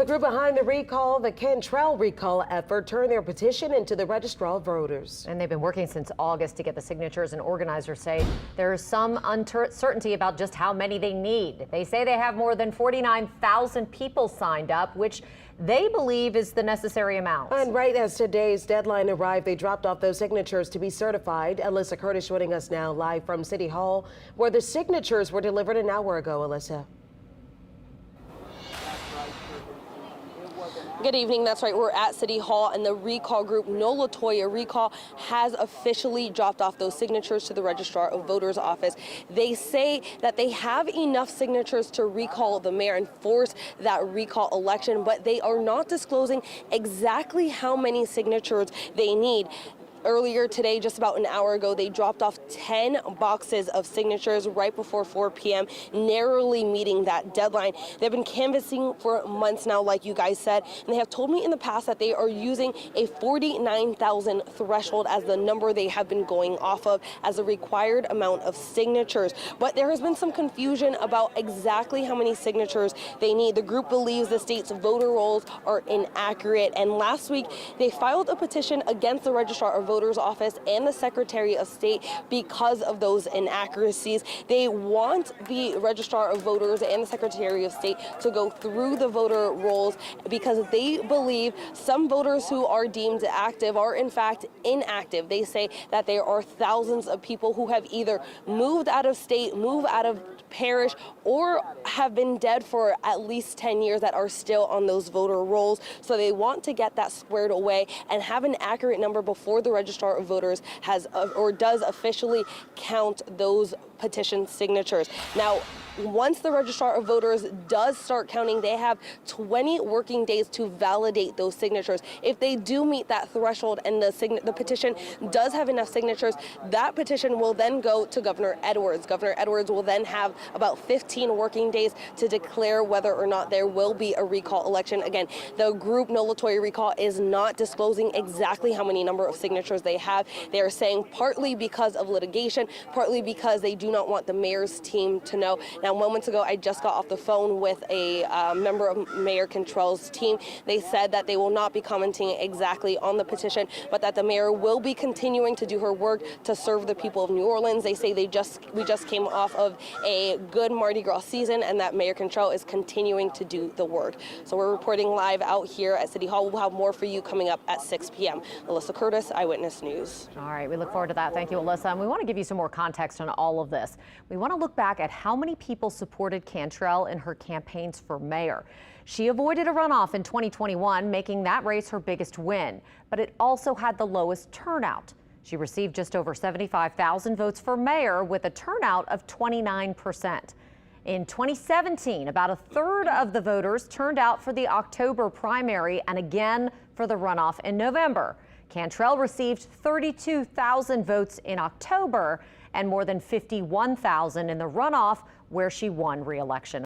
The group behind the recall, the Cantrell recall effort, turned their petition into the registrar of voters. And they've been working since August to get the signatures, and organizers say there is some uncertainty about just how many they need. They say they have more than 49,000 people signed up, which they believe is the necessary amount. And right as today's deadline arrived, they dropped off those signatures to be certified. Alyssa Curtis joining us now live from City Hall, where the signatures were delivered an hour ago. Alyssa. Good evening. That's right. We're at City Hall, and the recall group NOLATOYA Recall has officially dropped off those signatures to the Registrar of Voters office. They say that they have enough signatures to recall the mayor and force that recall election, but they are not disclosing exactly how many signatures they need. Earlier today, just about an hour ago, they dropped off 10 boxes of signatures right before 4 p.m., narrowly meeting that deadline. They've been canvassing for months now, like you guys said, and they have told me in the past that they are using a 49,000 threshold as the number they have been going off of as a required amount of signatures. But there has been some confusion about exactly how many signatures they need. The group believes the state's voter rolls are inaccurate, and last week they filed a petition against the Registrar of Voters office and the Secretary of State because of those inaccuracies. They want the Registrar of Voters and the Secretary of State to go through the voter rolls because they believe some voters who are deemed active are in fact inactive. They say that there are thousands of people who have either moved out of state, moved out of parish, or have been dead for at least 10 years that are still on those voter rolls. So they want to get that squared away and have an accurate number before the Registrar of Voters has or does officially count those petition signatures. Now, once the Registrar of Voters does start counting, they have 20 working days to validate those signatures. If they do meet that threshold and the petition does have enough signatures, that petition will then go to Governor Edwards. Governor Edwards will then have about 15 working days to declare whether or not there will be a recall election. Again, the group NOLATOYA Recall is not disclosing exactly how many number of signatures they have. They are saying partly because of litigation, partly because they do not want the mayor's team to know. Now, moments ago, I just got off the phone with a member of Mayor Cantrell's team. They said that they will not be commenting exactly on the petition, but that the mayor will be continuing to do her work to serve the people of New Orleans. They say we just came off of a good Mardi Gras season, and that Mayor Cantrell is continuing to do the work. So we're reporting live out here at City Hall. We'll have more for you coming up at 6 p.m. Alyssa Curtis, Eyewitness News. All right, we look forward to that. Thank you, Alyssa. And we want to give you some more context on all of this. We want to look back at how many people supported Cantrell in her campaigns for mayor. She avoided a runoff in 2021, making that race her biggest win, but it also had the lowest turnout. She received just over 75,000 votes for mayor with a turnout of 29%. In 2017, about a third of the voters turned out for the October primary and again for the runoff in November. Cantrell received 32,000 votes in October and more than 51,000 in the runoff, where she won re-election.